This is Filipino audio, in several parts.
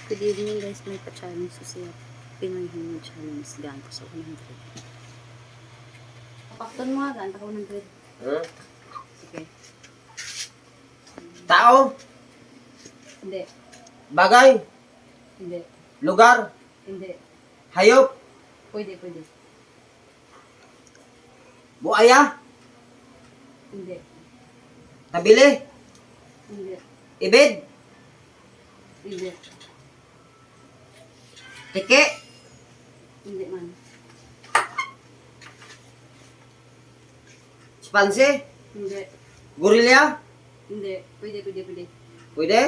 Good evening guys, may pa-challenge sa siya. Pinoy Human Challenge. Gaan ko sa 100. Pakton mo nga, gaan ka 100. Sige. Tao, Hindi. bagay, Hindi. lugar, Hindi. hayop, Pwede, pwede. buaya, Hindi. tabili, Hindi. ibid, Hindi. tiki, Hindi man. spansi, Hindi. gorilya, Hindi. Pwede, pwede, pwede. pwede,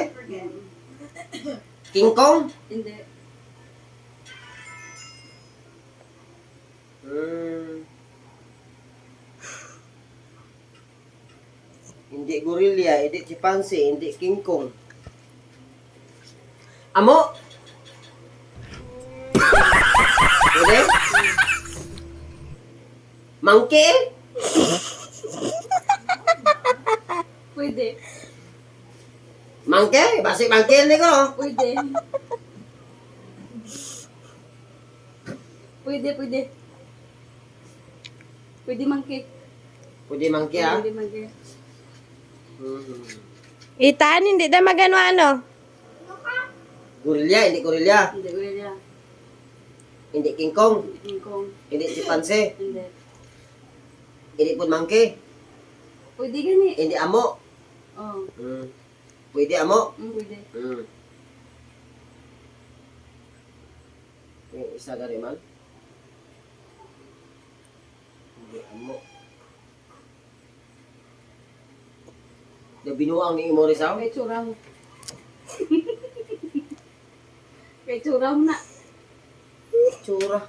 Mm. King Kong, Hindi. hindi gorilya, hindi chimpanzee, hindi King Kong. Amo, pwede, monkey, Pwede. monkey, basi monkey hindi ko. Pwede. Pwede, pwede. Pwede monkey. Pwede monkey ha? Pwede monkey. Itaan, hindi na magano-ano. Gorilya, hindi gorilya, Hindi, pwede. hindi King Kong, King Kong. hindi chimpanzee, Hindi. hindi po monkey, Pwede gani. hindi amo. Oh. Pwede amo. Pwede. Yung isa ka rin man. Hindi amo. Na binuang ni Imo Rizal. Kay tsura mo. Kay tsura mo na. Tsura.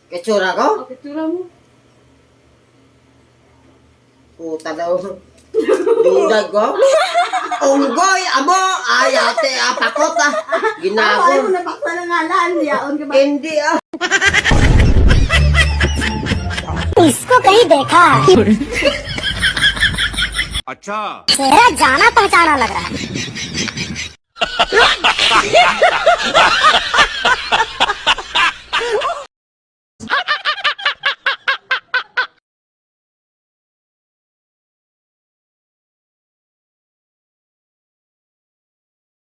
Kay tsura ko? Oh, kay tsura mo. Puta daw. Dudag ko. Unggoy, amo. Ay, ate, apakot ah. Ayaw Ginago. mo na bakla ng ngalan. Yaon ka ba? Hindi ah. इसको कहीं देखा है अच्छा चेहरा जाना पहचाना लग रहा है